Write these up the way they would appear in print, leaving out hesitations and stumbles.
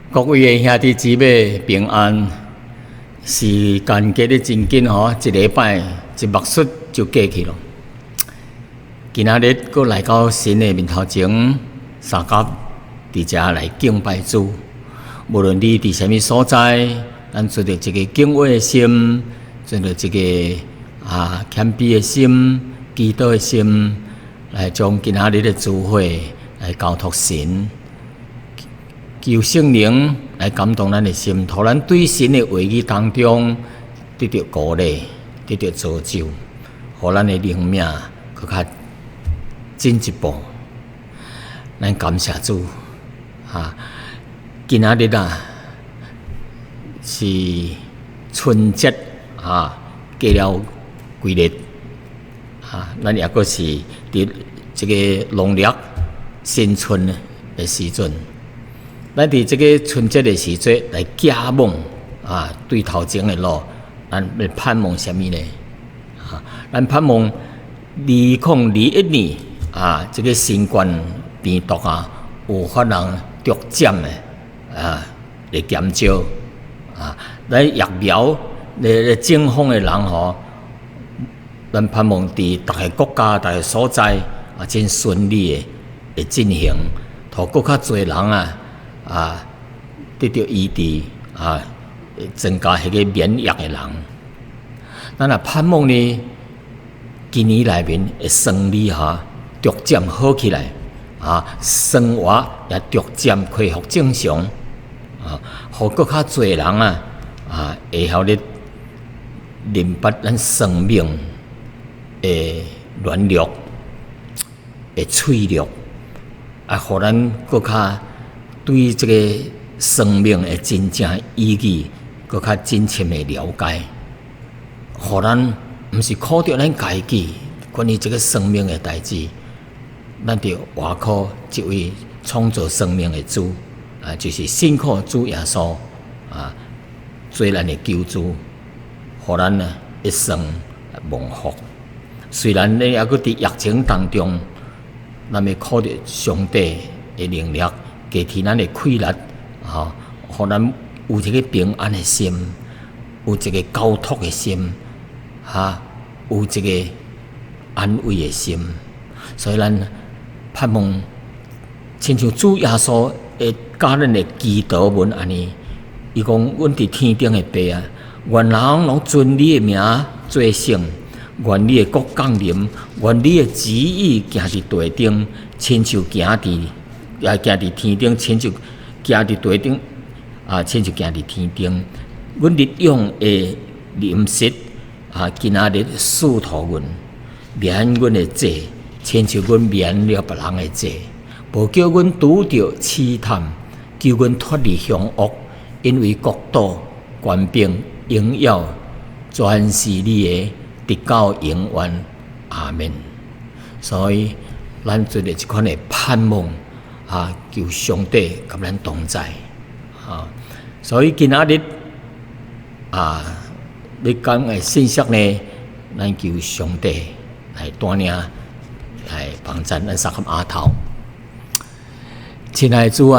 各位的兄弟姊妹平安，时间过得真紧吼，一礼拜一目眩就过去了。今仔日佫来到神的面头前，三甲伫遮来敬拜主。无论你伫啥物所在，咱做着一个敬畏的心，做着一个谦卑的心、祈祷的心，来将今仔日的聚会来交托神。求圣灵来感动咱的心，互咱对神的话语当中得到鼓励，得到造就，互咱的灵命更较进一步。咱感谢主今仔日是春节过了几日咱也阁是伫这个农历新春的时阵。咱伫这个春节的时节来假望对头前的路，咱要盼望什么呢？咱盼望2021年这个新冠病毒有法人逐渐的来减少咱疫苗来整风的人咱盼望伫逐个国家、逐个所在真顺利的进行，互更较侪人得到医治增加迄个免疫的人。咱也盼望呢，今年内面的生理逐渐好起来生活也逐渐恢复正常互更较侪人会晓咧明白咱生命的软弱、的脆弱互咱更较对这个生命的真正意义，更较真切的了解，互咱毋是靠着咱家己关于这个生命的代志，咱着外靠这位创造生命的主就是信靠主耶稣做咱的救主，互咱一生蒙福。虽然咱还阁伫疫情当中，咱要靠着上帝的能力。加添咱的气力互咱有一个平安的心，有一个交托的心有一个安慰的心。所以咱盼望亲像主耶稣会教咱的祈祷文安尼，伊讲：阮伫天顶的爸愿人拢尊你的名做圣，愿你的国降临，愿你的旨意行伫地顶，亲像行伫天顶，亲像行伫地顶亲像行伫天顶。阮日用的饮食今仔日赐互阮，免阮的罪，亲像阮免了别人的罪，无叫阮拄着试探，叫阮脱离凶恶，因为国度、权柄、荣耀，全是你的，直到永远。阿门。所以咱做着这款的盼望求上帝甲咱同在所以今仔日要讲的信息呢，咱求上帝来带领，来帮助咱三合阿头。亲爱的主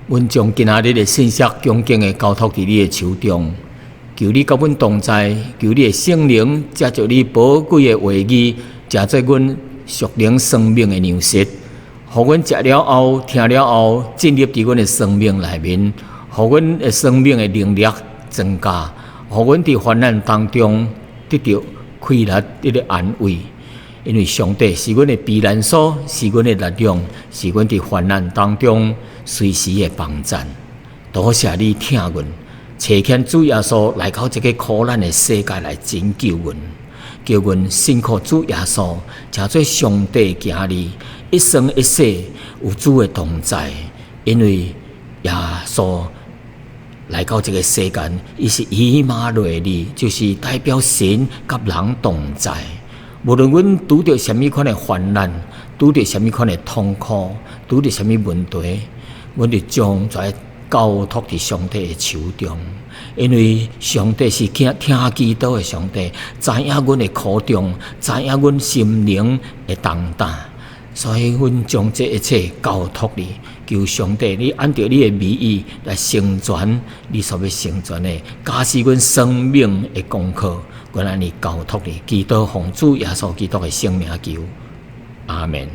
阮将今仔日的信息恭敬的交托伫你的手中，求你甲阮同在，求你的圣灵借着你宝贵的话语，成做阮属灵生命的粮食。互阮食了后、听了后，进入伫阮的生命内面，互阮的生命的能力增加，互阮伫患难当中得到气力，得到安慰。因为上帝是阮的避难所，是阮的力量，是阮伫患难当中随时的帮助。多谢你听阮，找见主耶稣来到这个苦难的世界来拯救阮，叫阮信靠主耶稣，成做上帝的儿女。一生一世有主的同在，因为耶稣来到这个世间，伊是以马内利，就是代表神甲人同在。无论阮拄着什么款的患难，拄着什么款的痛苦，拄着什么问题，阮就将在交托伫上帝的手中，因为上帝是听祈祷的上帝，知影阮的苦衷，知影阮心灵的重担。所以，阮将这一切交托你，求上帝，你按照你的美意来成全你所要成全的，加持阮生命的功课，阮安尼交托你，基督奉主耶稣基督的圣名求，阿门。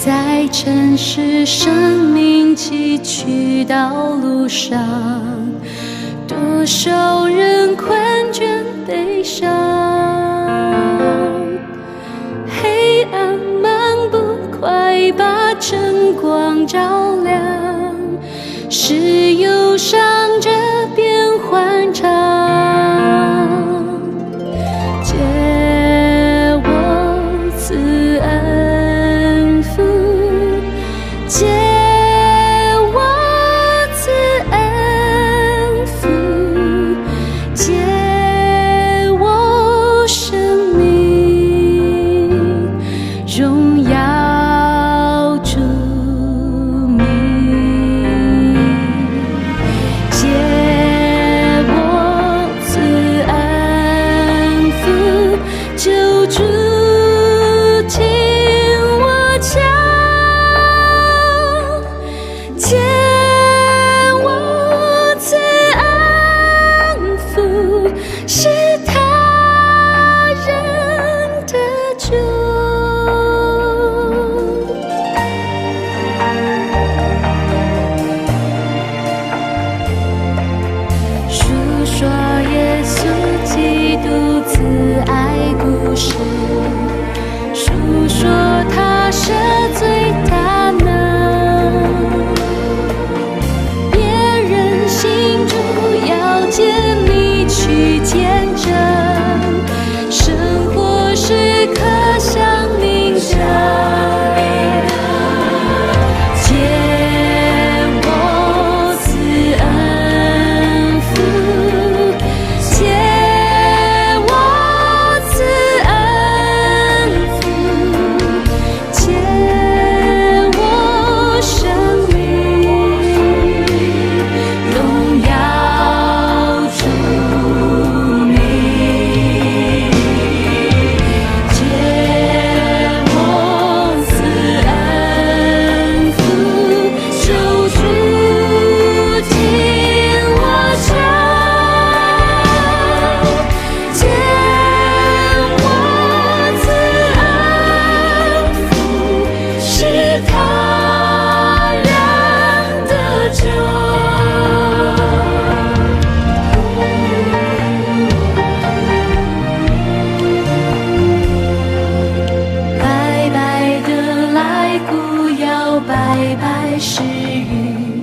在城市生命崎岖道路上，多少人困倦悲伤，黑暗漫步，快把晨光照亮，是忧伤着变欢畅。借我赐恩福，借我赐恩福，借我生命，荣耀主名。借我赐恩福，救主听我讲。借我赐安抚，是他人的主。述说耶稣基督慈爱故事，述说他赦罪大能，别人信主要见你去见证，生活时刻向明灯。借我赐恩福，借我赐恩福，借我生命，荣耀主名。借我赐恩福，救主听我讲。借我赐恩福，是他人的救。白白的来顾要白白施予，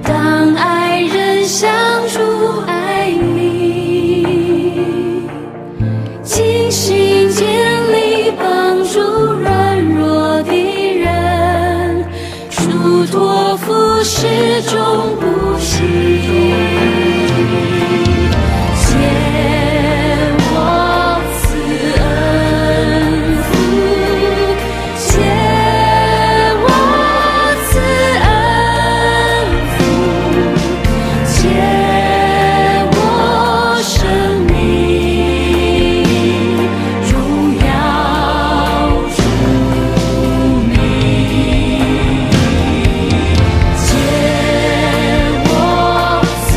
当爱人像主爱你，尽心尽力帮助软弱的人，属托付始终不息。借我赐恩福，借我赐恩福，借我生命，荣耀主名。借我赐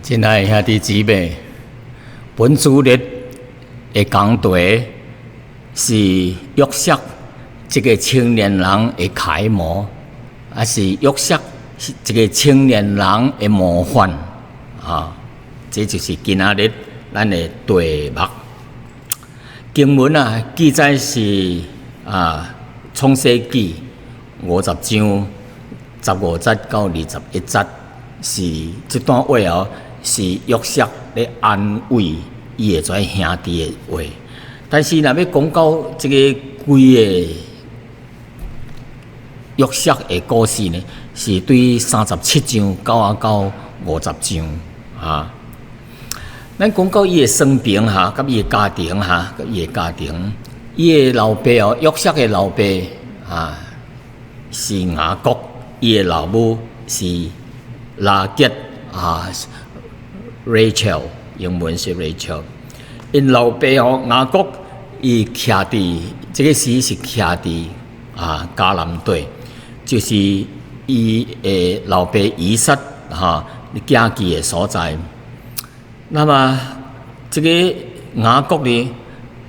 亲爱的兄弟姊妹，本主日的讲题是约瑟这个青年人的楷模，还是约瑟这个青年人的模范啊？这就是今仔日咱的题目。经文啊，记载是创世纪50章15节到21节，是这段话哦。是约瑟咧安慰伊的遮兄弟的话，但是若要讲到这个规个约瑟的故事呢，是对37章到50章啊。咱讲到伊的生平哈，甲伊的家庭哈，甲伊的家庭，伊的老爸哦，约瑟的老爸啊是雅各，伊的老母是拉结啊。Rachel 英文是 Rachel， 因老爸哦雅各伊徛伫这个时是徛伫迦南地，就是伊的老爸以撒寄居的所在。那么这个雅各呢，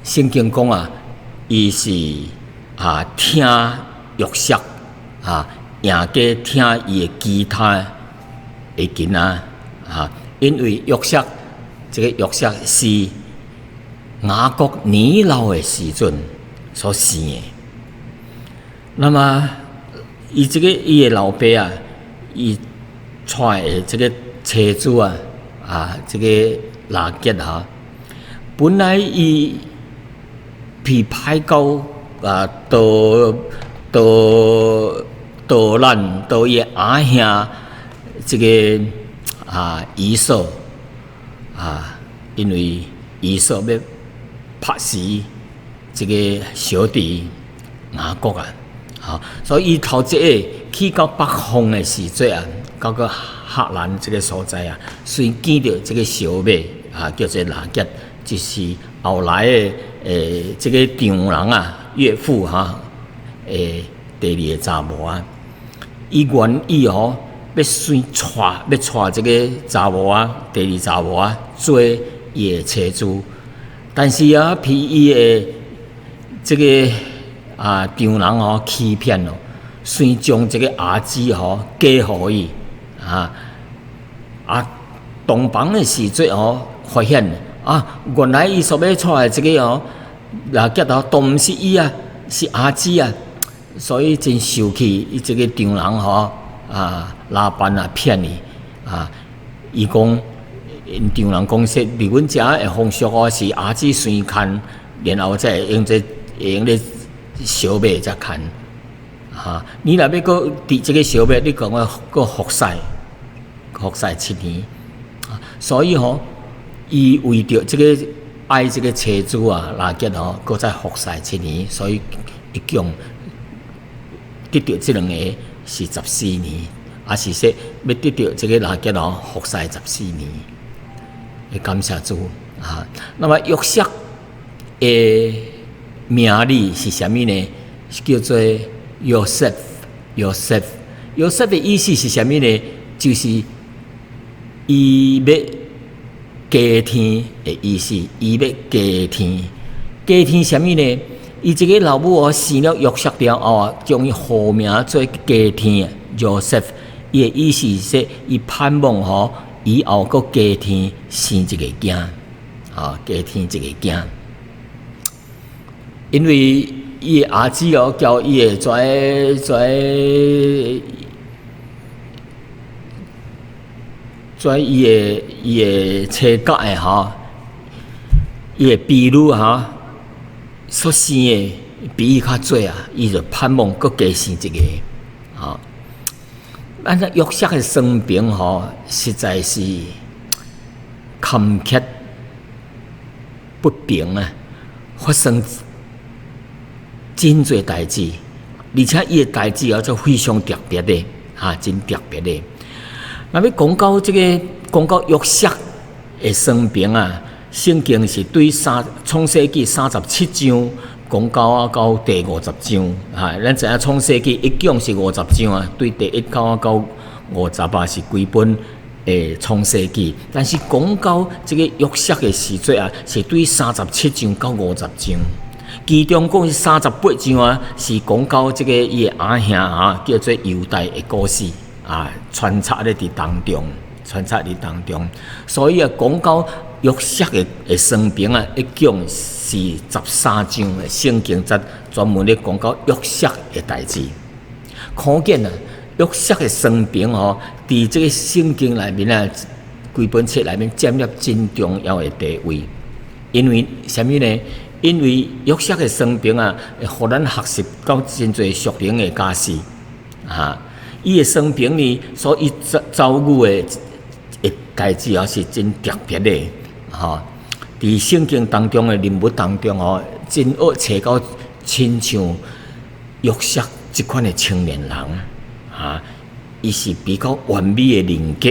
圣经讲啊，伊是听约瑟赢过听伊的其他的囡仔因为约瑟，这个约瑟是雅各年老的时阵所生的。那么，伊的老爸啊，伊娶的这个妻子这个拉结本来伊被派到到伊阿兄这个。以扫因为以扫要拍死这个小弟雅各所以伊头一个去到北方的时阵到个赫兰这个所在虽见到这个小妹叫做拉结，就是后来的这个丈人岳父第二个查某伊愿意要娶这个查某第二查某做伊的妻子，但是被伊的这个丈人欺骗先将这个儿子嫁互伊同房的时阵发现原来伊所要娶的这个拉结都毋是伊是儿子所以真受气，伊这个丈人拉班骗你伊讲，因丈人讲说，离阮遮的风俗是儿子先牵，然后再用这小妹再牵你若要搁伫这个小妹，你讲搁服侍7年所以伊为着这个爱这个妻子拉结搁再服侍7年，所以一共得到这两个是14年。是说要得到这个拉结服侍14年，会感谢主那么约瑟的名字是啥物呢？是叫做约瑟。约瑟的意思是啥物呢？就是伊要加天的意思，伊要加天。加天啥物呢？伊这个老母生了约瑟了后将伊号名做加天约瑟。伊的意思是说，伊盼望以后搁加天生一个囝加天一个囝，因为伊的儿子叫伊的伊的妻家的伊的婢女所生的比伊较多伊就盼望搁加生一个咱约瑟的生平实在是坎坷不平发生真侪代志，而且伊的代志就非常特别的真特别的。那要讲到约瑟的生平圣经是对创世纪37章讲到第50章咱知影创世纪一共是50章对第1到50是几本创世纪，但是讲到这个约瑟的时阵啊，是对37章到50章，其中讲是38章啊，是讲到这个伊的阿兄啊，叫做犹大的故事啊，穿插咧伫当中，所以啊，讲到约瑟的生平啊，一共是13章的圣经则专门咧讲到约瑟的代志，可见啊。约瑟的生平吼，伫这个圣经内面啊，规本册内面占了真重要的地位。因为什么呢？因为约瑟的生平啊，会互咱学习到真侪属灵的假事啊。伊的生平呢，所以遭遇的代志啊，是真特别的哈。伫圣经当中的人物当中哦，真好找到亲像约瑟这款的青年人。啊，伊是比较完美的人格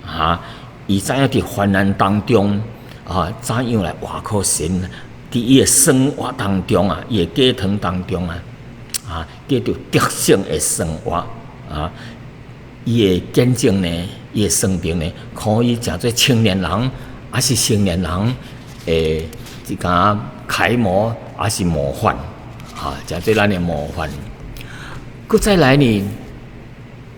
啊，伊怎样伫患难当中啊，怎样来活靠神？伫伊的生活当中啊，伊的家堂当中啊，叫做德性的生活啊，伊的见证呢，伊的生命呢，可以叫做青年人，还是成年人一个楷模，还是模范啊，叫做咱的模范。佮再来呢？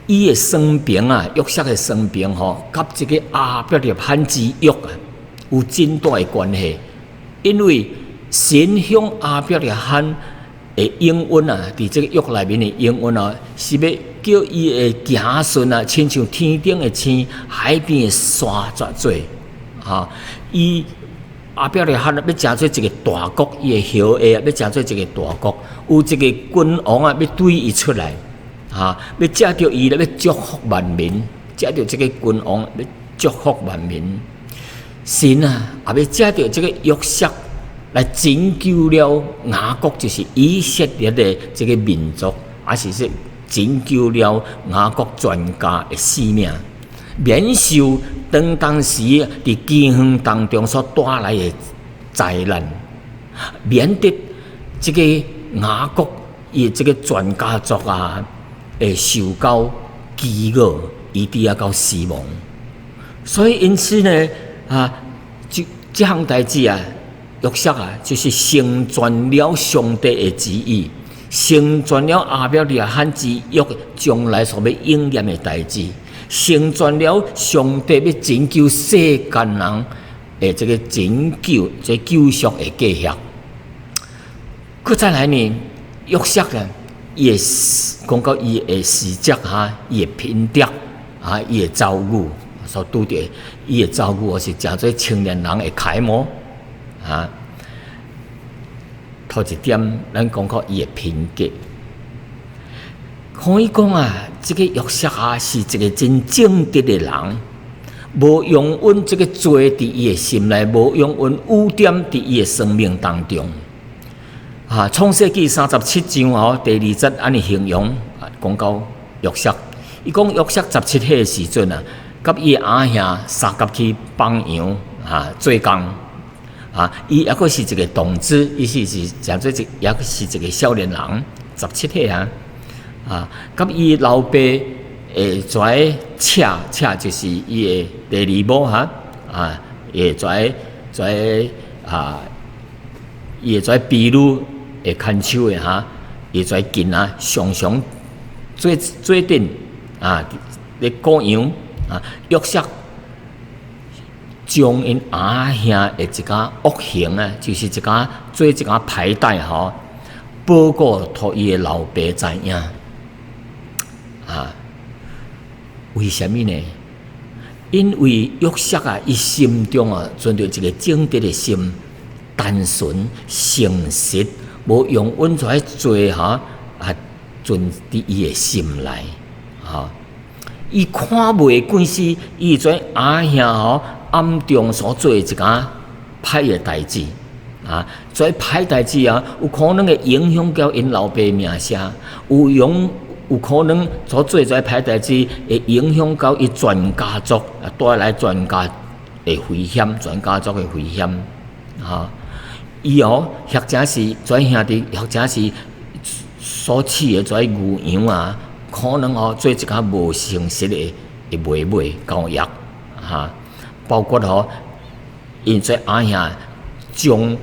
伊的生平啊，约瑟的生平吼，甲这个亚伯拉罕之约啊，有真大的关系。因为神向亚伯拉罕的应允啊，伫这个约内面的应允啊，是要叫伊的子孙啊，亲像天顶的星、海边的沙绝做啊。伊亚伯拉罕要成做一个大国，伊的后裔啊，要成做一个大国，有一个君王啊，要对伊出来。要借着伊来要祝福万民，借着这个君王要祝福万民。神啊，也要借着这个约瑟来拯救了雅各，就是以色列的这个民族，也是说拯救了雅各全家的性命，免受当时伫饥荒当中所带来的灾难，免得这个雅各伊这个全家族啊。会受到饥饿，以致到死亡。所以因此呢，这项代志啊，约瑟啊，就是成全了上帝的旨意，成全了亚伯拉罕之约将来所要应验的代志，成全了上帝要拯救世间人的这个拯救、这救赎的计划。佮再来呢，约瑟啊。伊会讲到伊的事迹伊的品德伊的遭遇所拄着，伊的遭遇是诚做青年人的楷模头一点，咱讲到伊的品格，可以讲这个约瑟是一个真正直的人，无用阮这个罪伫伊的心内，无用阮污点伫伊的生命当中。创世纪37章第2节安尼形容讲到约瑟，伊讲约瑟17岁的时阵甲伊阿兄三甲去放羊做工伊抑阁是一个童子，伊是诚做抑阁是一个少年人，17岁甲伊老爸会跩车就是伊的第二母会跩伊会跩婢女。会看手的伊跩囡常常做阵咧过羊约瑟将因阿兄的一家恶行就是做一家牌带报告互伊的老爸知影为什么呢？因为约瑟伊心中存着一个正直的心，单纯诚实。无用阮跩做存伫伊的心内伊看袂惯势，伊跩阿兄暗中所做一件歹的代志跩歹代志有可能会影响到因老爸名声，有可能所做跩歹代志会影响到伊全家族，带来全家的危险，全家族的危险伊或者是跩兄弟，或者是所饲的跩牛羊可能做一个无诚实的卖交易包括因做阿兄将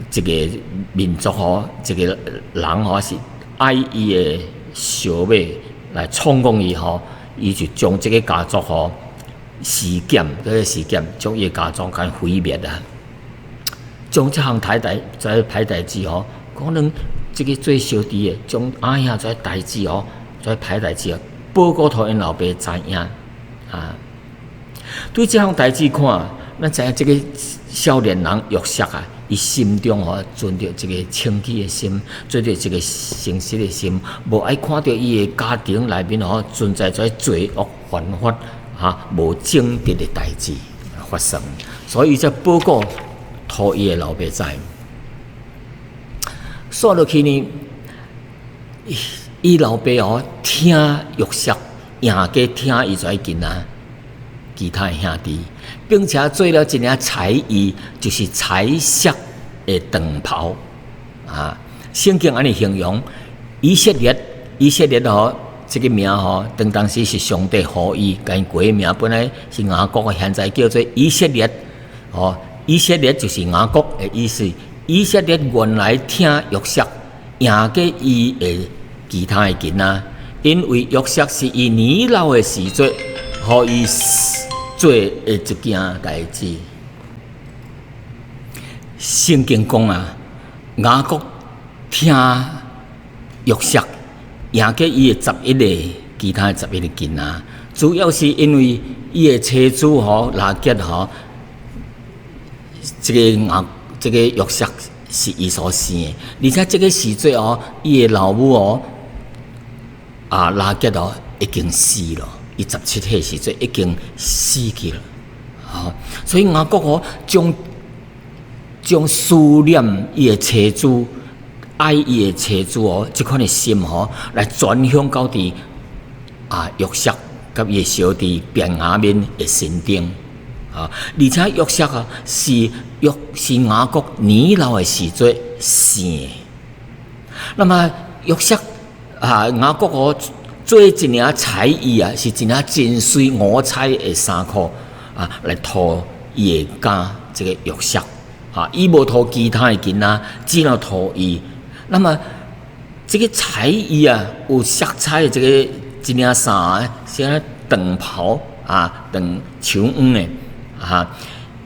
这个民族这个人是爱伊的小妹来创造伊伊就将这个家族尸检，将伊的家族给毁灭啊！将这项歹志可能这个做小弟的，将阿兄这代志这歹代志报告互因老爸知影啊！对这项代志看，咱知影这个少年人约瑟啊，伊心中存着这个清气的心，做着这个诚实的心，无爱看到伊的家庭内面存在着罪恶犯法无正直的代志发生，所以伊才报告互伊的老爸知。说落去呢，伊老爸听约瑟，赢过听伊遮囡仔其他的兄弟，并且做了一领彩衣，就是彩色的长袍啊。圣经安尼形容以色列这个名当时是上帝予伊，甲因改名，本来是雅各，现在叫做以色列。以色列就是雅各的意思。以色列原来听约瑟，赢过伊的其他的囡仔，因为约瑟是伊年老的时阵，予伊做的一件代志。圣经讲雅各听约瑟，赢过伊的11个其他11个囡仔，主要是因为伊的妻子拉结这个约瑟是伊所生的，而且这个时阵伊的老母拉结已经死了，伊17岁时阵已经死去了。所以雅各将思念伊的妻子、爱伊的妻子这款的心来转向到伫约瑟甲伊的小弟便雅悯的身顶。而且约瑟是雅各年老的时阵生的。那么约瑟雅各做一领彩衣是一领真水五彩的衫裤来托伊的家这个约瑟伊无托其他的囡仔，只能托伊。那么这个彩衣有色彩的这个一领衫，像长袍长长黄的。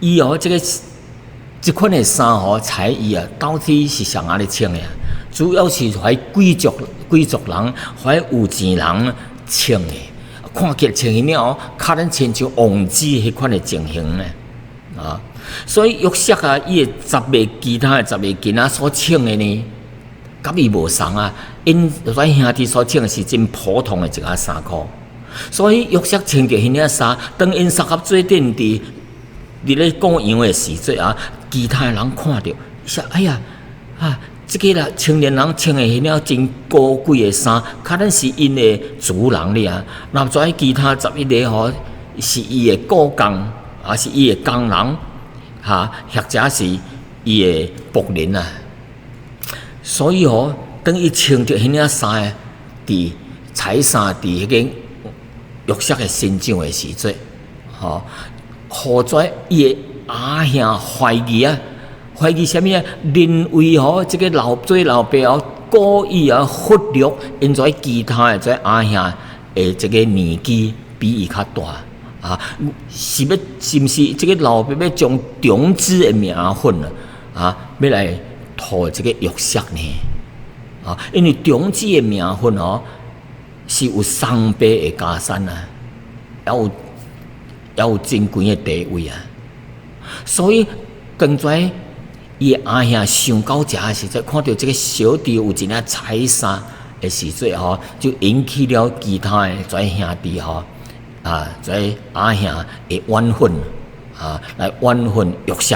伊这款的衫彩衣到底是谁咧穿的？主要是怀贵族人、怀有钱人穿的。看起来穿起了可能亲像王子迄款的情形呢。所以约瑟伊的10个其他的10个囡仔所穿的呢，甲伊无同因所兄弟所穿的是真普通的一件衫裤。所以约瑟穿着迄领衫，当因三合做阵伫咧过洋的时阵其他人看到说：“哎呀这个啦青年人穿的迄领真高贵的衫，可能是因的主人咧那跩其他11个是伊的雇工，是伊的工人或者是伊的仆人所以当伊穿着迄领衫伫彩衫伫迄个约瑟的身上的时阵何在伊的阿兄怀疑什么认为这个老爸故意忽略因在其他的在阿兄的这个年纪比伊较大是不是这个老爸要将长子的名分要来托这个约瑟呢？因为长子的名分是有双倍的加产也有真贵的地位所以刚才伊阿兄想到这时阵，看到这个小弟有一领彩衫的时阵就引起了其他的这兄弟这阿兄的怨愤来怨愤约瑟。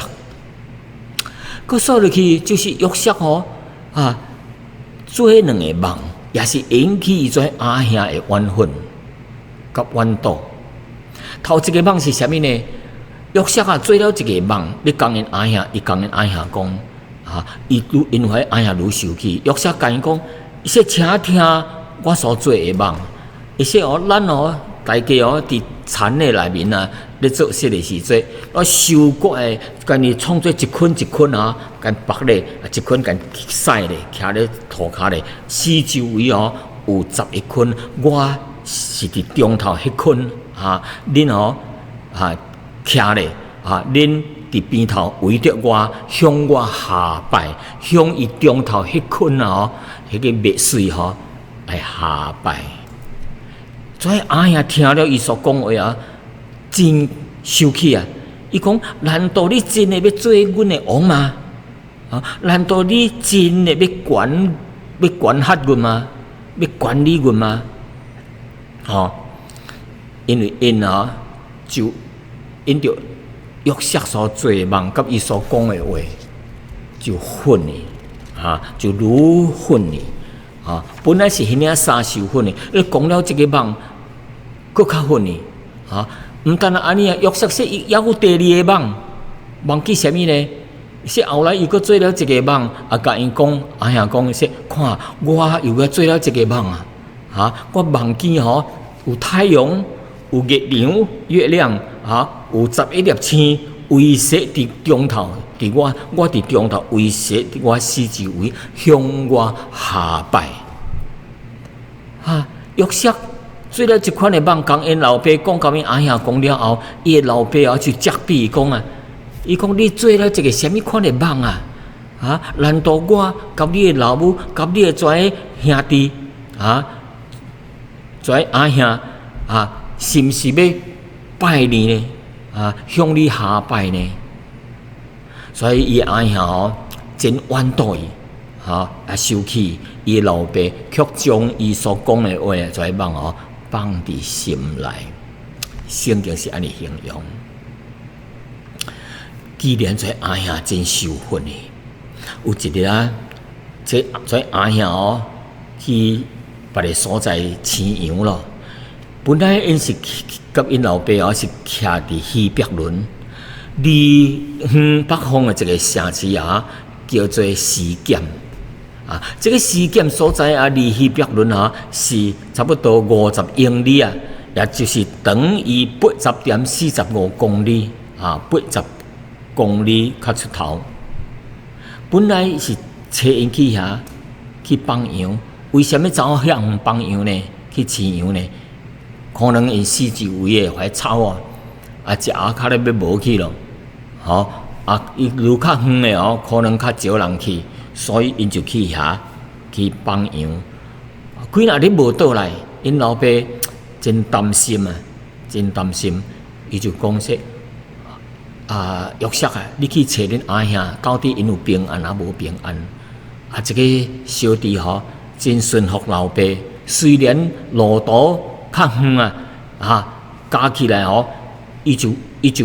佮说落去就是约瑟做两个梦，也是引起伊这阿兄的怨愤甲怨妒。头一个梦是啥物呢？约瑟做了一个梦，你讲因阿兄，伊讲因阿兄讲伊因为阿兄愈受气，约瑟甲因讲，伊说请听我所做的梦，伊说咱大家伫田的内面啊，咧做事的时阵，收割的，甲你创作一捆一捆啊，甲绑咧，一捆甲晒咧，徛咧涂骹咧，四周围有11捆，我是伫中头迄捆恁徛咧恁伫边头围着我，向我下拜，向伊中头迄捆迄个墨水来下拜。所以阿兄听了伊所讲话真生气啊！伊讲：难道你真的要做阮的王吗？难道你真的要管辖阮吗？要管理阮吗？因为因就因着约瑟所做梦，甲伊所讲的话，就愤你就愈愤你本来是迄领三受愤的，你讲了这个梦，搁较愤你毋但安尼约瑟说伊还有第二个梦记啥物呢？说后来伊搁做了一个梦，甲因讲，阿兄讲说，看我又做了一个梦我梦见有太阳，有月亮有11粒星围射伫中头，伫我伫中头围射伫我四周围，向我下拜约瑟做了一款的梦，讲因老爸讲，甲因阿兄讲了后，伊的老爸就责备伊讲伊讲你做了一个什么款的梦难道我甲你的老母，甲你的跩兄弟跩阿兄是毋是要拜你呢？向你下拜呢？所以伊阿兄真怨妒伊生气，伊老爸却将伊所讲的话跩梦放伫心内。圣经是安尼形容。既然跩阿兄真受愤的，有一日跩阿兄去别个所在饲羊咯。本来因是甲因老爸是徛伫希伯伦，离北方的一个城市叫做示剑这个示剑所在离希伯伦是差不多50英里也就是等于80.45公里80公里较出头。本来是找因去遐去放羊，为什么走遐远放羊呢？去饲羊呢？可能因四周围的怀草食较咧要无去咯，伊如较远的可能较少人去，所以因就去遐去放羊。几若日无倒来，因老爸真担心真担心，伊就讲说约瑟你去找恁阿兄，到底因有平安无平安？这个小弟真顺服老爸，虽然路途较远加起来伊就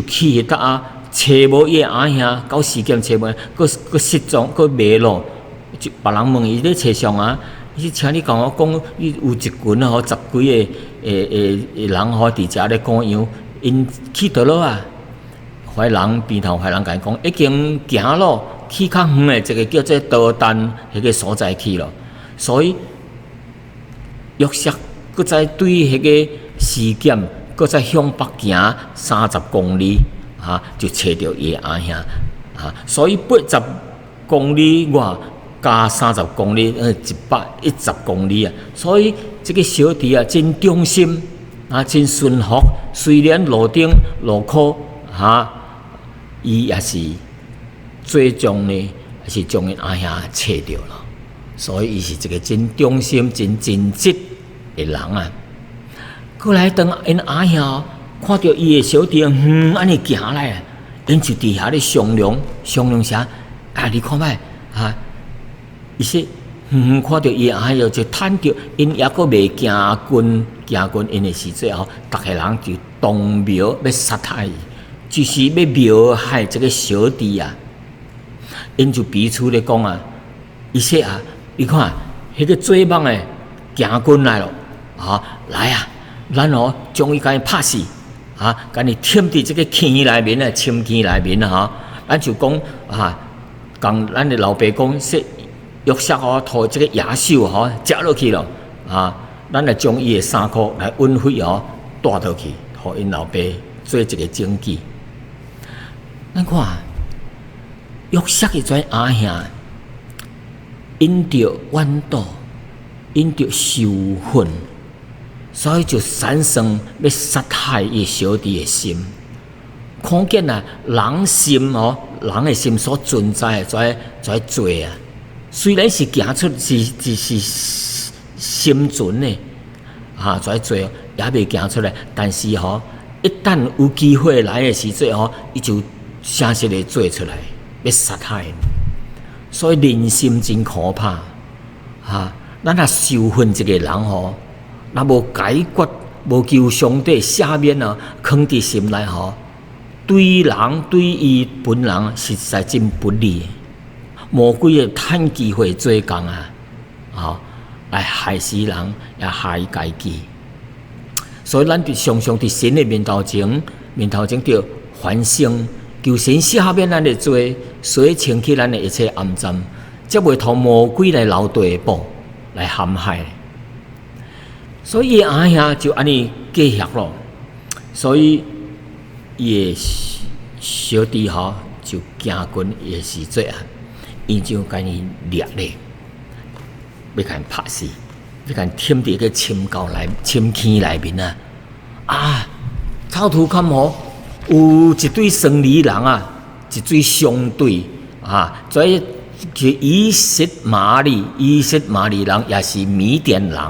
去迄搭找无伊阿兄，到时间找无，佫失踪，佫迷路。就别人问伊咧找上伊请你甲我讲，伊有一群10几个人伫遮咧赶羊，因去倒落怀人边头怀人甲伊讲，已经行路去较远的一个叫做多丹迄个所在去了，所以约瑟佫再对迄个示剑，佫再向北行30公里就找到伊阿兄所以80公里外加30公里，110公里所以这个小弟真忠心真顺服，虽然路顶路苦伊也是最终呢，也是将因阿兄找到了，所以伊是一个真忠心、真尽职的人过来当因阿兄看到伊的小弟安尼行来因就伫遐咧商量啥你看摆伊说看到伊阿兄就趁着因抑阁未行军因的时阵逐个人就动苗要杀害伊。就是要谋害这个小弟因就彼此咧讲伊说你看迄个做梦的行军来了来咱将伊甲伊拍死甲伊忝伫这个坑内面深坑内面咱就讲讲咱的老爸讲说约瑟拖这个野兽食落去了咱来将伊的衫裤来运回带倒去，互因老爸做一个证据。咱看约瑟迄阵阿兄，因着怨妒，因着羞愤，所以就产生要杀害伊小弟的心。可见啊，人心人的心所存在的在罪啊，虽然是行出是心存的在罪也未行出来，但是一旦有机会来的时阵伊就正式的做出来，要杀害。所以人心真可怕咱若受恨一个人若无解决，无求上帝赦免藏伫心内对人对伊本人实在真不利。魔鬼会趁机会做工来害死人，也害家己。所以咱常常伫神的面头前着反省，求神赦免咱的罪，洗清去咱的一切暗脏，才袂互魔鬼来留地步来陷害。所以阿兄就安尼计划咯，所以伊的小弟就行军的时阵伊就甲伊掠咧，要甲伊拍死，要甲伊添伫个深坑内面草图坎有一对生理人一对相对所以就以色玛利人也是米甸人，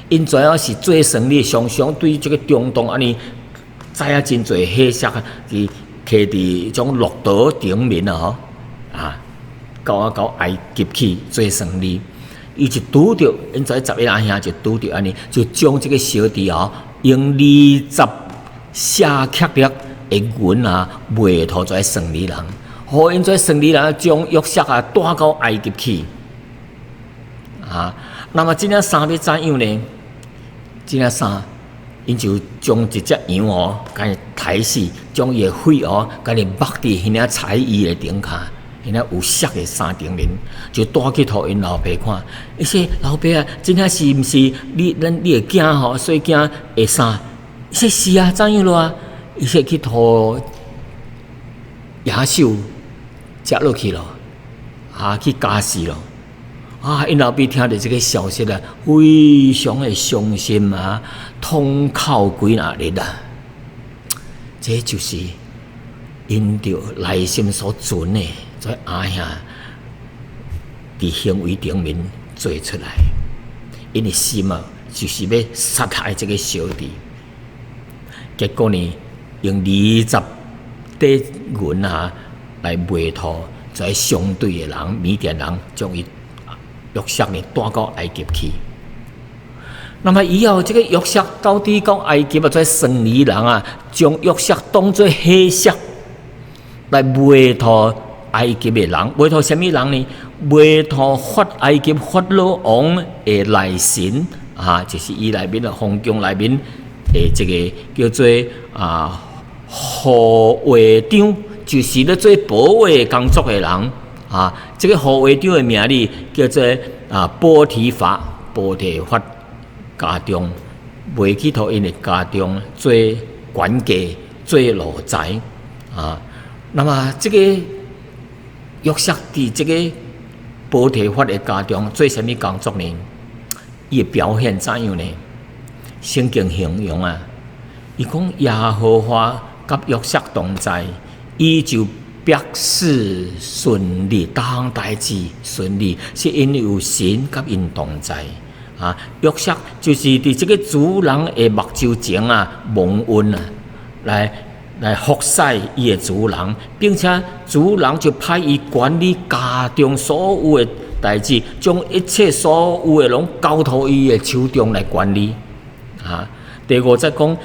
因主要是做生理，常常对这个中东安尼知影真侪黑色伫摕伫种骆驼顶面到埃及去做生理，伊就拄着，因在11阿兄就拄着安尼，就将这个小弟用20舍克勒的银卖托在生理人，互因在生理人将约瑟带到埃及去那么这领衫要怎样呢？这领衫因就将一只羊甲伊抬死，将伊的血甲伊抹伫迄领彩衣的顶下，迄领有色的衫顶面，就带去互因老爸看。伊说：“老爸这领是毋是你的囝所以囝的衫？”伊说：“是啊，怎样咯？”伊说：“去互野兽食落去咯，去加死咯。”因老爸听到这个消息非常的伤心痛哭几若日这就是因着内心所存的，在阿兄伫行为顶面做出来，因的心就是要杀害这个小弟。结果呢，用20块银来卖托在相对的人米甸人，将伊约瑟呢带到埃及去。那么以后这个约瑟到底到埃及在生理人将约瑟当作黑色来卖托埃及的人，卖托什么人呢？卖托埃及法老王的内神就是伊内面的皇宫内面的这个叫做护卫长，就是咧做保卫工作的人这个护卫长的名字叫做波提法家中，卖去互因的家中做管家、做奴才那么这个约瑟伫这个波提法的家中做什么工作呢？伊的表现怎样呢？圣经形容伊讲耶和华甲约瑟同在，伊就百事顺利，各项代志顺利，是因为有神甲因同在约瑟就是伫这个主人的目睭前蒙恩来服侍伊的主人，并且主人就派伊管理家中所有的代志，将一切所有的拢交托伊的手中来管理第5节讲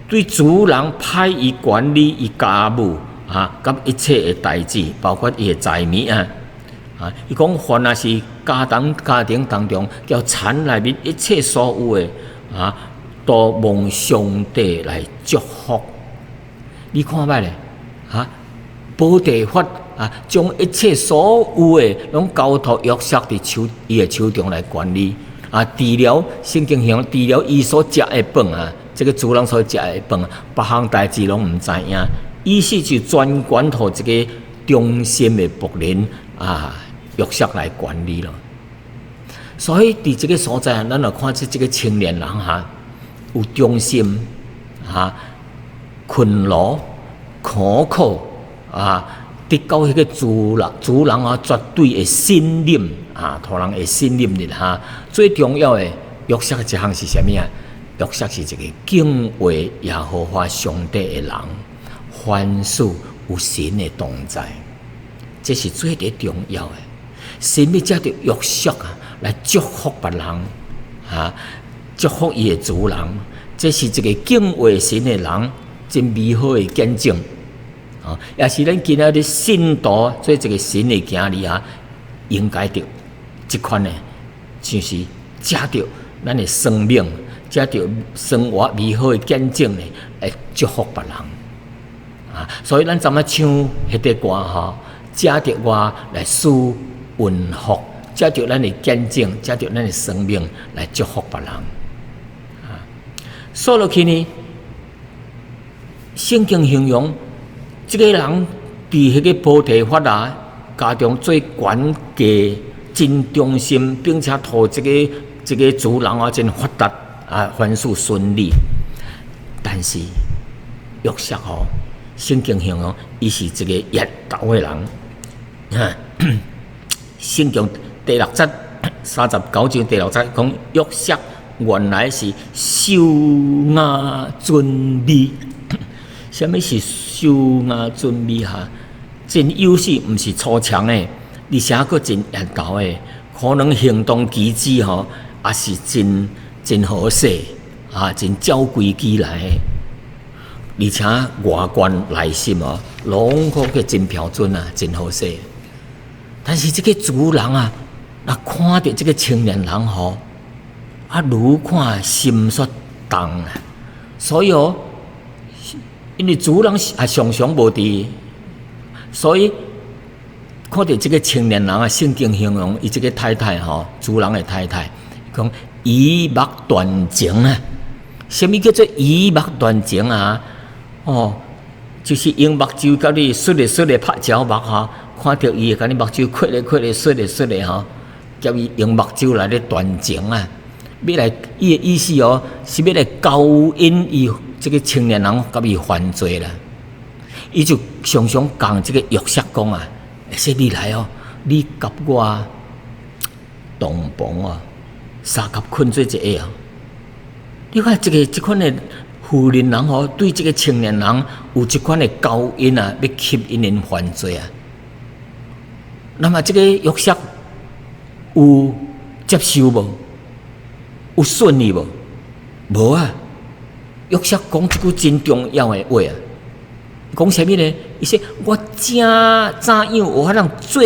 对主人派伊管理伊家务甲一切的代志，包括伊的财物伊讲凡若是家庭当中叫产内面一切所有的都蒙上帝来祝福。你看摆咧保地法将一切所有的拢交托约瑟伫伊的手中来管理除了圣经形容，除了伊所食的饭这个主人所食的饭，别项代志拢毋知影，于是就专管互这个忠心的仆人约瑟来管理了。所以伫这个所在，咱就看出这个青年人有忠心勤劳可靠得到迄个主人绝对会信任互人会信任的最重要的约瑟一项是啥物啊？约瑟是一个敬畏耶和华上帝的人，凡事有神的同在，这是最重要的。神要借着约瑟来祝福别人祝福伊的主人，这是一个敬畏神的人真美好的见证也是咱今仔日信徒做一个神的行里应该着这款的，就是借着咱的生命，借着生活美好的见证呢，来祝福别人所以咱怎么唱迄个歌借着我来施运福，借着咱的见证，借着咱的生命来祝福别人说落去呢，圣经形容这个人伫迄个菩提法家中最管家，真忠心，并且讨这个主人真发达凡事顺利。但是约瑟圣经形容伊是一个野斗的人圣经第6章39章第6章讲约瑟原来是秀雅俊美。什么是秀雅俊美真优秀，毋是粗强的，而且佫真野斗的，可能行动举止也是真好势真照规矩来的，而且外观内心拢个真标准真好势。但是这个主人若看到这个青年人愈看心煞动所以因为主人常常无伫，所以看到这个青年人圣经形容伊这个太太主人的太太，讲仪目端正什么叫做仪目端正就是用目睭甲你刷咧拍照目看到伊甲你目睭缺咧刷咧叫伊用目睭来咧端正要来伊的意思是要来勾引伊这个青年人甲伊犯罪啦。伊就常常讲这个约瑟讲说你来你甲我同房三甲困做一个你看这款的妇人人对这个青年人有这款的勾引要吸引因犯罪那么这个约瑟有接受无？有顺利无？无约瑟讲一句真重要的话讲啥物呢？伊说我正早样有法通做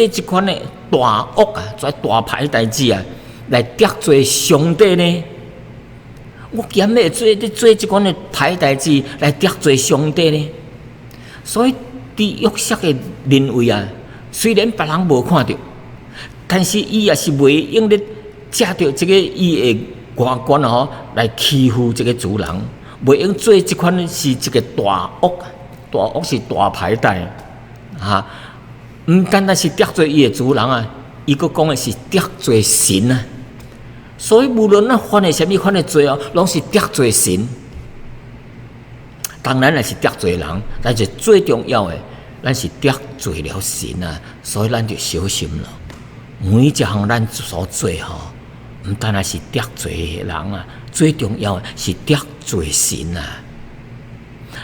这款的大恶做大歹代志来得罪上帝呢？我竟然会做这款的歹代志来得罪上帝呢？所以伫约瑟的认为虽然别人无看到，但是伊也是袂用咧借着这个伊的外观来欺负这个主人，袂用做这款是一个大恶是大歹代唔单单是得罪伊的主人伊佫讲的是得罪神所以无论咱犯的什么款的罪拢是得罪神。当然也是得罪人，但是最重要的，咱是得罪了神所以咱就小心了。每一项咱所做唔单单是得罪人最重要的是得罪神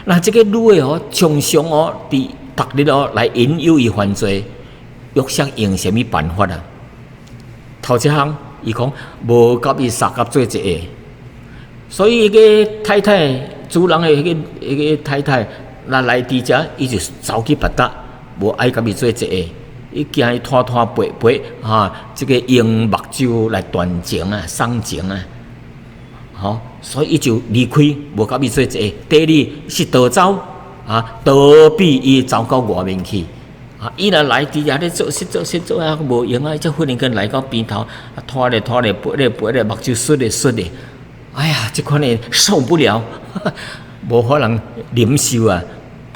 那这个女的常常伫逐日来引诱伊犯罪，约瑟用什么办法头一项，伊讲无甲伊三甲做一个，所以迄个太太主人的迄个太太，若来伫遮，伊就走去别搭，无爱甲伊做一个。伊惊伊拖背这个用目睭来断情送情所以伊就离开，无甲伊做一个。第二是逃走逃避伊走到外面去伊若来伫遐咧做无用才忽然间来到边头拖咧背咧目睭刷咧哎呀，这款的受不了，无可能忍受啊！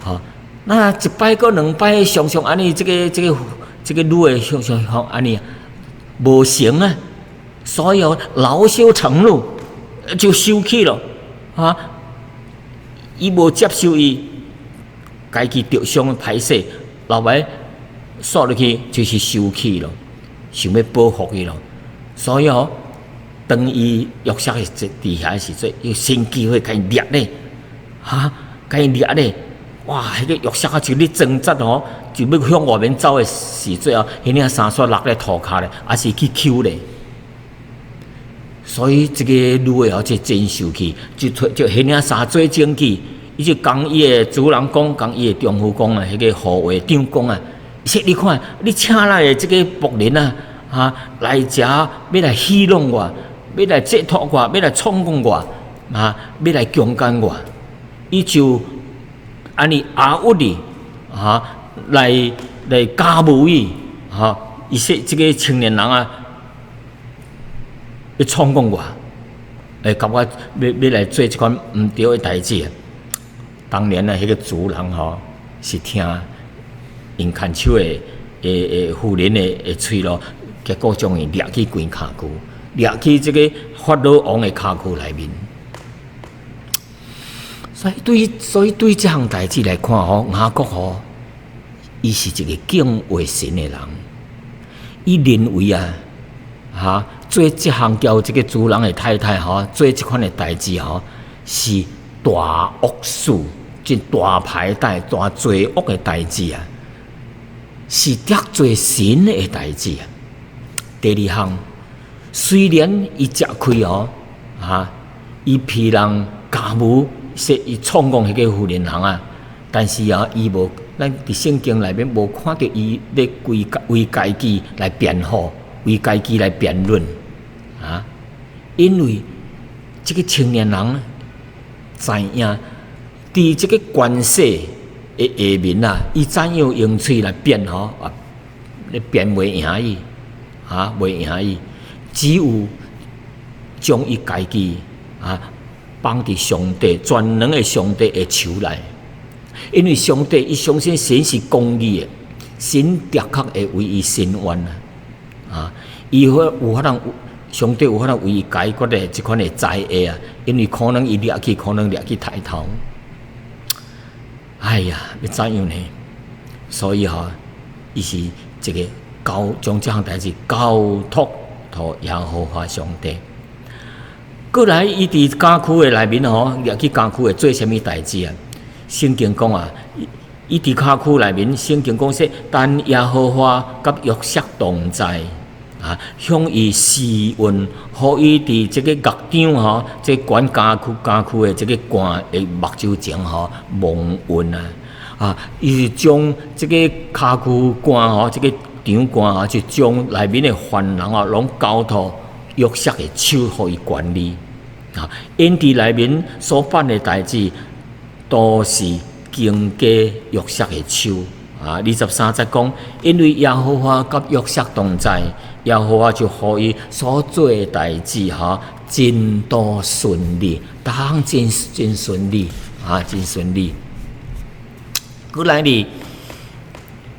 吼，那一摆个两摆，常常安尼，这个愈会常安尼，无成啊，所以恼羞成怒就生气了啊！伊无接受伊家己着伤的歹势，后摆说落去就是生气了，想要报复伊咯，所以当伊约瑟的伫遐时阵，有新机会甲伊掠咧，甲伊掠咧，哇！迄个约瑟就咧挣扎就要向外面走的时阵迄领衫煞落咧涂骹咧，还是去揪咧。所以这个女的就真生气，就迄领衫做证据，伊就讲伊的主人讲，讲伊的丈夫讲啊，迄个护卫长讲啊，说你看，你请来的这个仆人来遮要来戏弄我。要来折托我，要来充公我，要来强奸我，伊就安尼压屈你来加侮伊伊说这个青年人要充公我，甲我要来做这款毋对的代志。当年迄个主人是听因牵手的妇人的喙咯，结果将伊掠去关骹骨。掠去这个法老王的骹躯内面，所以对这项代志来看雅各伊是一个敬畏神的人，伊认为做这项叫这个主人的太太做这款的代志是大恶事，即大歹代、大罪恶的代志是得罪神的代志第二项。虽然伊食亏伊被人加侮，说伊创讲迄个妇人人但是伊无，咱伫圣经内面无看到伊咧为家己来辩护，为家己来辩论因为这个青年人知影，伫这个关系的下面伊怎样用嘴来辩咧辩袂赢伊袂赢伊。只有将伊家己放伫上帝全能的上帝的手内，因为上帝伊相信神是公义的，神的确会为伊伸冤伊有法通，上帝有法通为伊解决的这款的灾厄因为可能伊掠去，可能掠去抬头。哎呀，要怎样呢？所以伊是这个将这项代志交托。耶和华上帝，过来伊伫家区的内面掠去家区的做啥物代志圣经讲伊伫家区内面，圣经讲说，但耶和华甲约瑟同在向伊施恩，互伊伫这个乐场这管家区的这个官的目睭前蒙恩伊是将这个家区官这个。长官就将内面的犯人拢交托约瑟的手，互伊管理因伫内面所办的代志，都是经过约瑟的手23节讲，因为耶和华甲约瑟同在，耶和华就互伊所做的代志真多顺利，逐项真顺利真顺利。过来哩，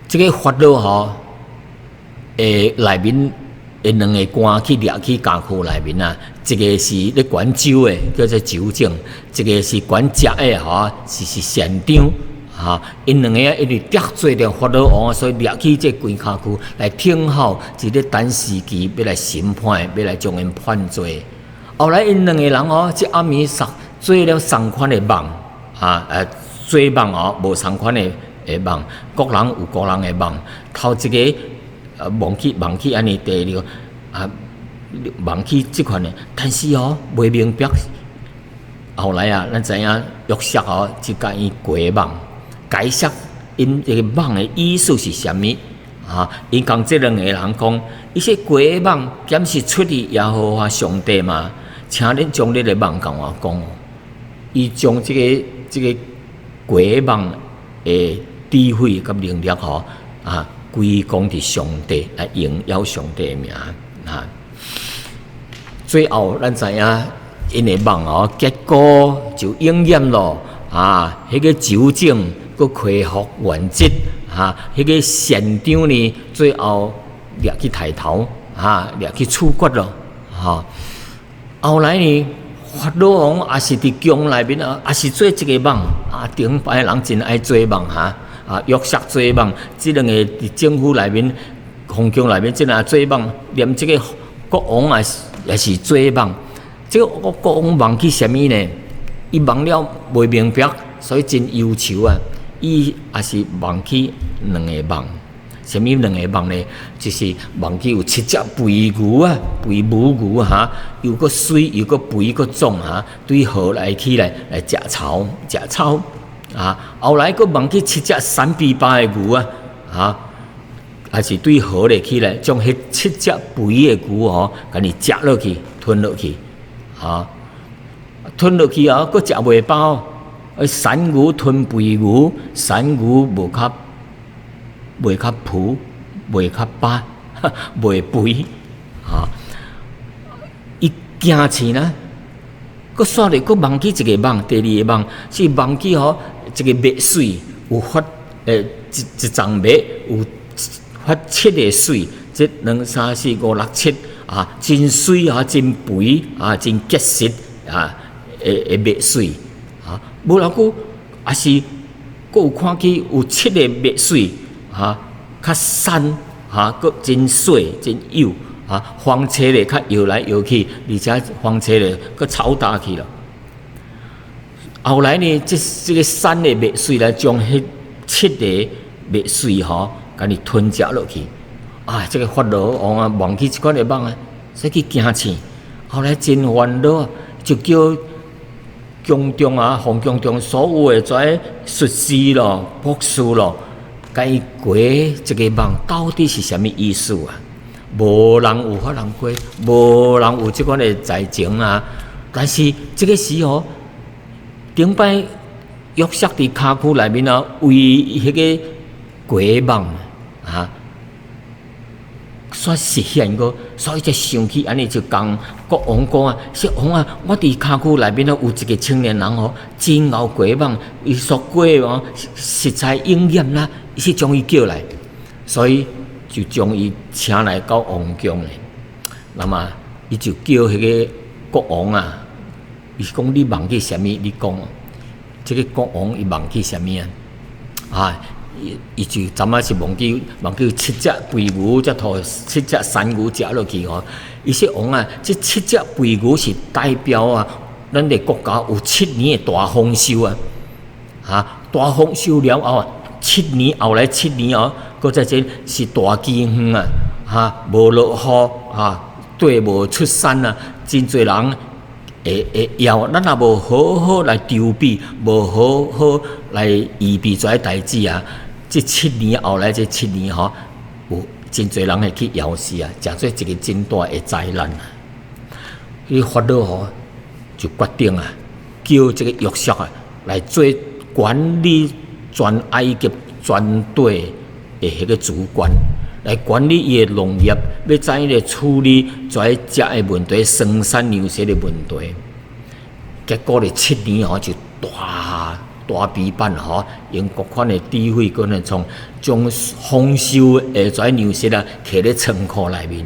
这个法老内面的两个官去掠去家区内面一个是咧管州的，叫做州长；一个是管食的是县长因两个因为得罪了法老王，所以掠去这关卡区来听候一个等时机，要来审判，要来将因判罪。后来因两个人即暗暝做了3款的梦做梦无3款的梦，各人有各人的梦。头一个。忘记安尼第二忘记即款的，但是袂明白。后来咱知影约瑟就甲伊解梦，解释因这个梦的意思是啥物因讲这两个人讲，伊说解梦检是出于耶和华上帝嘛，请恁将你的梦甲我讲伊将这个解梦的智慧甲能力归功伫上帝，来荣耀上帝的名最后，咱知影因会梦哦，结果就应验咯啊！迄个酒精佮恢复原质啊，迄个县长呢，最后掠去抬头啊，掠去处决咯哈。后来呢，法老王也是伫宫内面啊，也是做一个梦啊，顶摆人真爱做梦哈啊，约瑟做梦，即两个伫政府内面、皇宫内面真爱做梦，连即个国王也是做梦。即个国王梦去啥物呢？伊梦了袂明白，所以真忧愁啊。伊也是梦去两个梦，啥物两个梦呢？就是梦去有7只肥牛啊，肥母牛哈，又个水又个肥又个壮哈，对河来起来食草，啊。后来个梦去7只3比8的牛啊，还是对河来起来，将迄7只肥的牛哦，甲你食落去，吞落去。啊，吞落去啊，佫食袂饱。山牛吞肥牛，山牛无较脯，袂较巴，袂肥。啊，伊惊醒啦，佫煞咧，佫梦起一个梦，第二个梦是梦起吼一个麦水有发一丛麦有发7个水，即2、3、4、5、6、7。啊，真水啊，真肥啊，真结实啊，会麦水啊，无偌久也是，佫有看起有7个麦水啊，较瘦啊，佫真水真幼啊，风吹咧较摇来摇去，而且风吹咧佫吵打去了。后来呢，这个山的麦水来将迄7个麦水吼，甲你吞食落去。啊，这个法老王啊，忘记即款的梦啊，所以去惊醒。后来真烦恼，就叫宫中啊，皇宫中所有的跩术士咯、博士咯，甲伊解这个梦到底是啥物意思啊？无人有法人解，无人有即款的才情啊。但是这个时候，顶摆约瑟伫骹躯内面啊，为迄个解梦啊。所实现个，所以才想起安尼就讲国王讲啊，说王啊，我伫骹躯内面有一个青年人哦，真熬过梦，伊所过哦，实在应验啦，伊是将伊叫来，所以就将伊请来到王宫咧。那么伊就叫迄个国王啊，伊讲你梦去啥物？你讲，这个国王伊梦去啥物啊？啊！伊就昨仔是忘记7只肥牛，才拖7只山牛食落去吼。伊说王啊，这7只肥牛是代表啊，咱的国家有7年的大丰收啊！啊，大丰收了后，7年后来7年哦，搁再这是大饥荒啊！哈，无落雨啊，对无出产啊，真侪人会要，咱也无好好来筹备，无好好来预备这代志啊！这7年后来，这7年吼，有真侪人会去枵死啊，诚做一个真大的灾难啊！伊法老吼就决定啊，叫这个约瑟啊来做管理全埃及全队的迄个主管，来管理伊的农业，要怎样来处理跩食的问题、生产粮食的问题。结果咧7年吼就大批判吼，用各款的智慧，可能将丰收的跩粮食啊，摕咧仓库内面，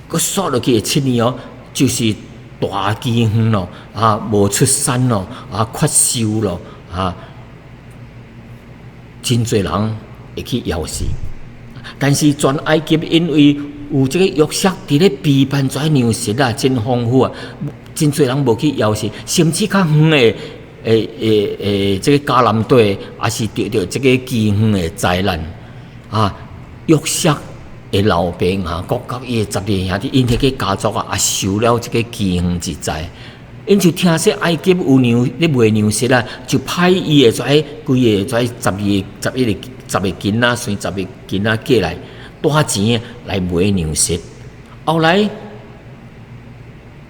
佮刷落去7年哦，就是大饥荒咯，啊，无出产咯，啊，缺收咯，啊，真侪人会去枵死。但是全埃及因为有这个约瑟伫咧批判跩粮食啊，真丰富啊，真侪人无去枵死，甚至较远的。这个迦南地也是得到这个饥荒的灾难啊！约瑟的老爸啊，国甲伊的12个兄弟，因迄个家族啊，也受了这个饥荒之灾。因就听说埃及有粮咧卖粮食啊，就派伊的跩规个跩10个囡仔，随10个囡仔过来，带钱来买粮食。后来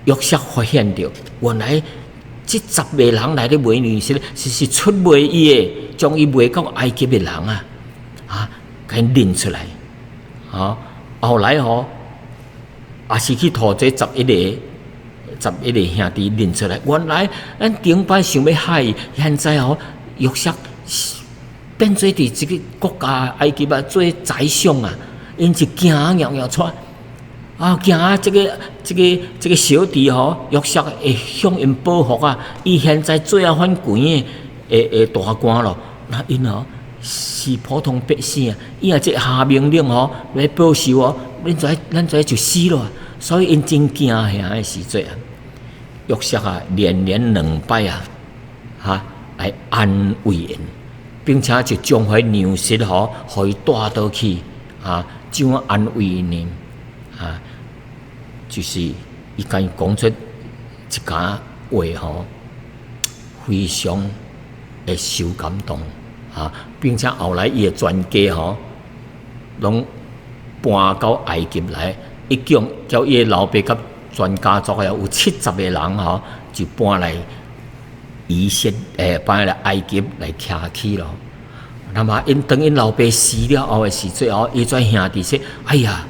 约瑟发现到，原来。这10个人来咧买粮食，是出卖伊的，将伊卖到埃及的人啊，给认出来，后来也是去讨这11个11个兄弟认出来，原来咱顶摆想要害伊，现在约瑟变做伫即个国家埃及做宰相啊，因就惊摇出。惊这个小弟约瑟会向因报复啊！伊现在做反权的大官咯，那因是普通百姓啊，伊若即下命令要报仇咱就死咯。所以因真惊遐的时阵啊，约瑟连2摆来安慰因，并且就将迄粮食互伊带倒去怎样安慰因呢？就是伊甲伊讲出一家话非常的受感动并且后来伊的全家拢搬到埃及来，一共叫伊的老爸甲全家族有70个人就搬来搬来埃及来徛起咯。那么等因老爸死了后的时阵伊跩兄弟说：“哎呀！”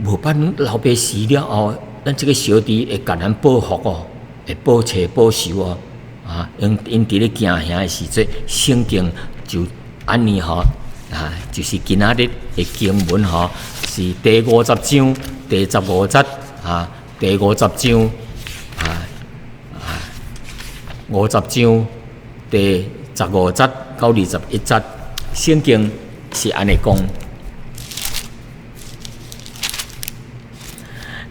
无办老爸死了后，咱这个小弟会甲咱报复会报仇报仇因伫咧惊吓的时阵，圣经就安尼就是今仔日的经文是第50章第15节第50章50章第15节到21节，圣经是安尼讲。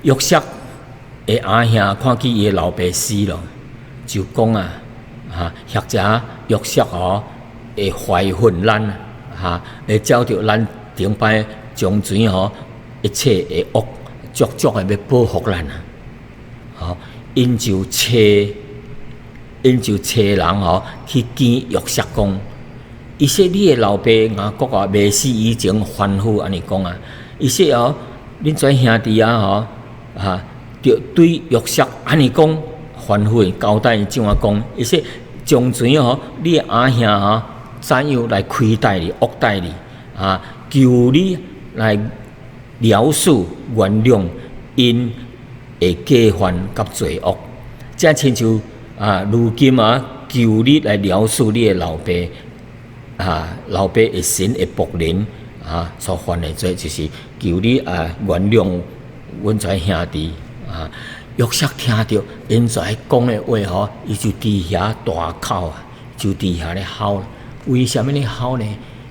约瑟的阿兄看见伊的老爸死了，就讲或者约瑟会怀恨咱会照着咱顶摆从前一切的恶足足的要报复咱因就找人去见约瑟讲，伊说你的老爸雅各未死以前吩咐安尼讲伊说恁跩兄弟就对约瑟安尼讲，吩咐交代怎样讲。伊说从前你的阿兄怎样来亏待你、恶待你求你来饶恕、原谅因的过犯甲罪恶。这亲像如今求你来饶恕你的老爸老爸的神的仆人所犯的罪，就是求你原谅阮跩兄弟约瑟听到因跩讲的话伊就伫遐大哭就伫遐咧哭。为什么咧哭呢？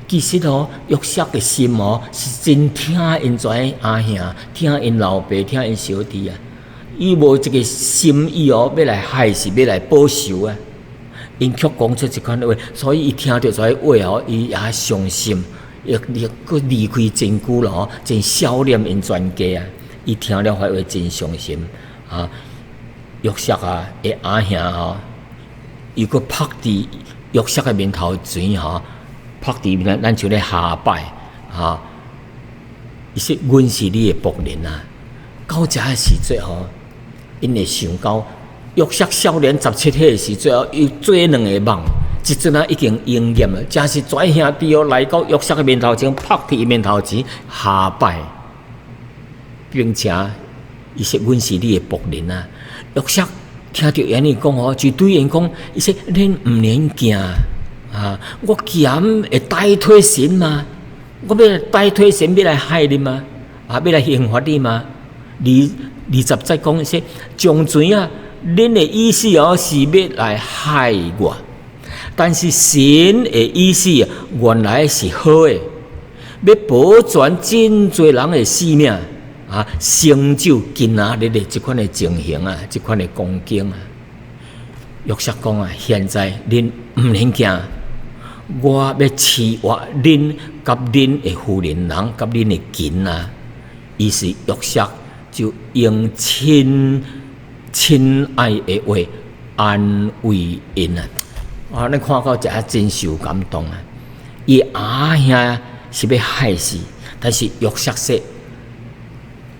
其实约瑟的心是真听因跩阿兄，听因老爸，听因小弟伊无一个心意要来害是要来报仇因却讲出这款话，所以伊听到跩话伊也伤心，伊佫离开真久了真想念因全家伊听了迄话真伤心约瑟的阿兄伊佫拍伫约瑟的面头前拍伫面，咱就咧下拜伊说阮是你的仆人到这个时阵因会想到约瑟少年17岁的时阵伊做2个梦，一阵已经应验了，真是跩兄弟来到约瑟的面头前，拍伫伊面头前下拜，并且伊说阮是你的仆人约瑟听到安尼讲就对因讲，伊说恁毋免惊我嫌会代替神吗？我要代替神要来害你吗？要来刑罚你吗？20节讲说，从前恁的意思是要来害我，但是神的意思原来是好的，要保全真侪人的性命成就今仔日的这款的情形这款的光景约瑟讲现在恁毋免惊，我要赐我恁甲恁的妇人人甲恁的囡于是约瑟就用亲爱的话安慰因咱看到这真受感动伊阿兄是要害死，但是约瑟说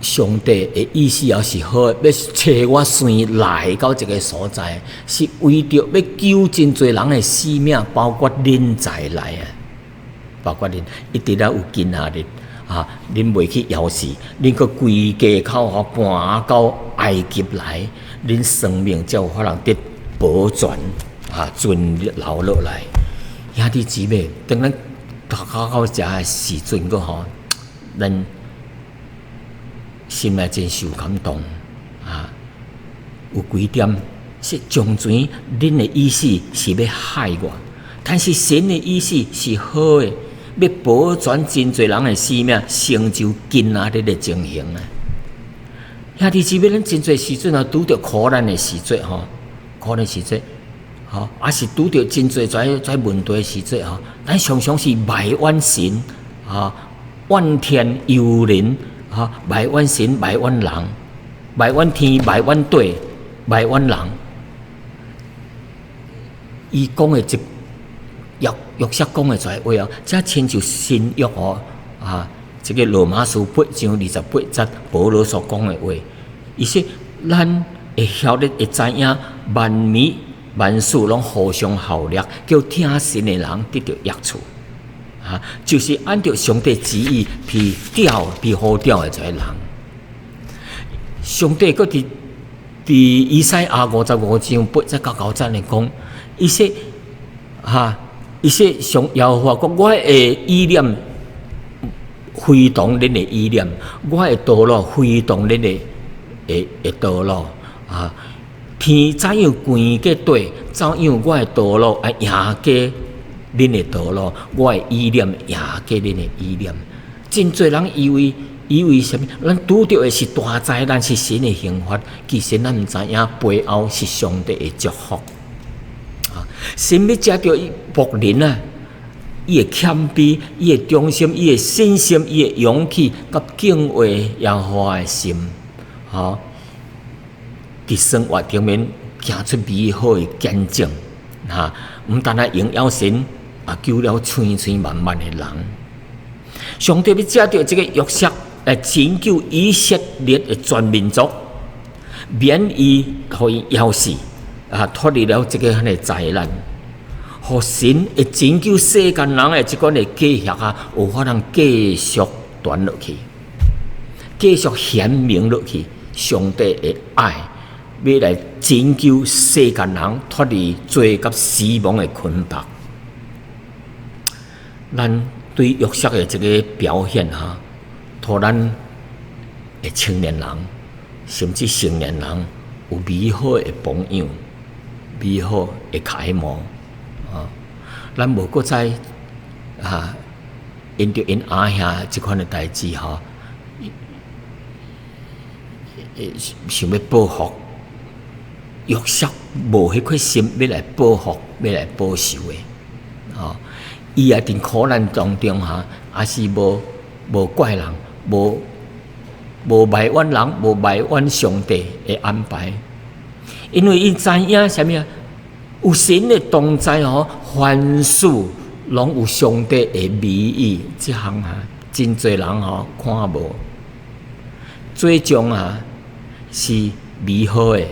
上帝的意思是好的，要找我先来到这个所在，是为着要救真侪人的性命，包括恁在内包括恁一直有今仔日恁袂去枵死，恁个规家口搬到埃及来，恁生命才有法通得保全存留落来。兄弟姊妹，当咱读到这个时阵个吼，咱心内真受感动有几点是从前恁的意思是要害我，但是神的意思是好的，要保全真侪人的性命，成就今仔日的情形啊！兄弟姊妹，咱真侪时阵拄着苦难的时节吼，苦难时节也是拄着真侪在问题的时节咱常常是埋怨神怨天尤人埋怨神，埋怨人，埋怨天，埋怨地，埋怨人。伊讲的约瑟讲的出来话这亲像新约这个罗马书8章28节保罗所讲的话，伊说咱会晓得会知影万物万事拢互相效力，叫听神的人得到益处就是按照上帝旨意去好调的一个人。上帝佫伫以赛亚55章8节到9节来讲，伊说上耶和华讲，我的意念非同恁的意念，我的道路非同恁的道路天怎样悬过地，怎样我的道路赢过恁的道路，我的意念赢过恁的意念。真侪人以为什么？咱拄到的是大灾难，是神的刑罚，其实咱毋知影背后是上帝的祝福神要接到伊仆人伊的谦卑，伊的忠心，伊的信心，伊的勇气，甲敬畏耶和华的心伫生活顶面行出美好的见证毋但荣耀神救了千万万的人。上帝要接到这个约瑟来拯救以色列的全民族，免伊互伊夭死脱离了这个灾难，互神会拯救世间人的这款的计划有法通继续传落去，继续显明落去。上帝的爱要来拯救世间人脱离罪甲死亡的捆绑。咱对约瑟的这个表现互咱的青年人甚至成年人有美好的榜样，美好的楷模咱无搁再因着因阿兄这款的代志想要报复约瑟，无迄颗心要来报复，要来报仇的伊也伫苦难当中也是无怪人，无埋怨人，无埋怨上帝的安排，因为伊知影啥物有神的同在凡事拢有上帝的美意。这项真侪人看无，最终是美好的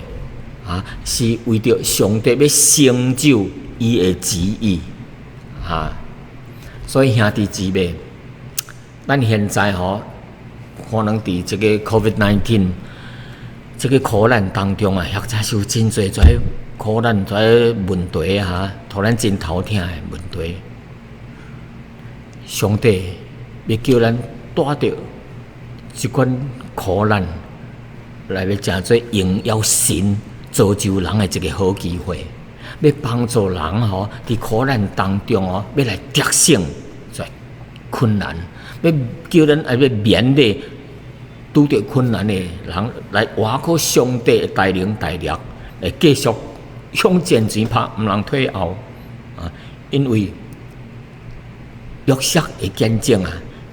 是为着上帝要成就伊的旨意所以兄弟姊妹，咱现在可能伫这个 COVID-19 这个苦难当中或者是有真侪在苦难在问题互咱真头痛的问题。上帝要叫咱带着这款苦难来要真做荣耀神造就人的一个好机会，要帮助人伫苦难当中要来得胜在困难，要叫咱要免历拄着困难的人来依靠上帝的带领带力，来继续向前前跑，毋通退后因为约瑟的见证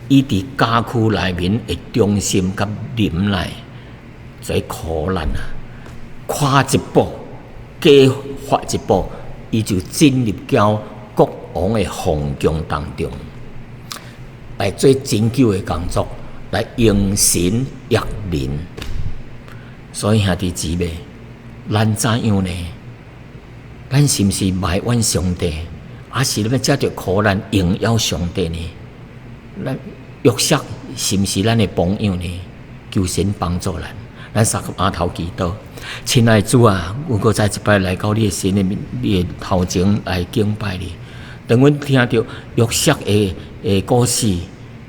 伊伫家区内面的忠心甲忍耐，在苦难跨一步，加发一步，伊就进入到国王的皇宫当中，来做拯救的工作，来迎神益民。所以兄弟姊妹，咱怎样呢？咱是毋是埋怨上帝，还是要借着苦难荣耀上帝呢？咱约瑟是毋是咱的榜样呢？求神帮助咱，咱三个额头祈祷。亲爱的主啊，阮搁再一摆来到你的神的面，你的头前来敬拜你。当阮听到约瑟的故事，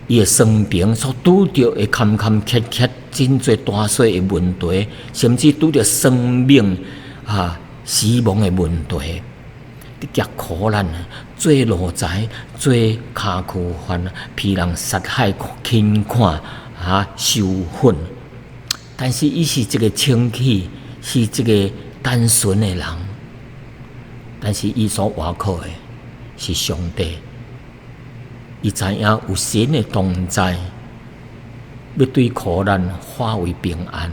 伊的生平所拄着的坎坎坷坷，真侪大小的问题，甚至拄着生命死亡的问题，你极苦难，做奴才，做骹苦犯，被人杀害、轻看受粉。但是伊是一个清气，是一个单纯的人，但是伊所倚靠的是上帝。伊知影有神的同在，要对苦难化为平安，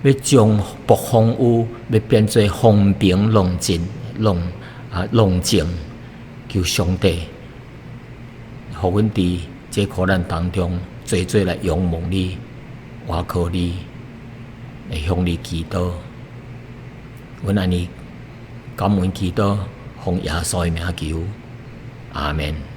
要将暴风雨要变做风平浪静，浪静。求上帝，互阮伫这苦难当中，做来仰望你，倚靠你，来向你祈祷。阮安尼感恩祈祷，奉耶稣的名求，阿门。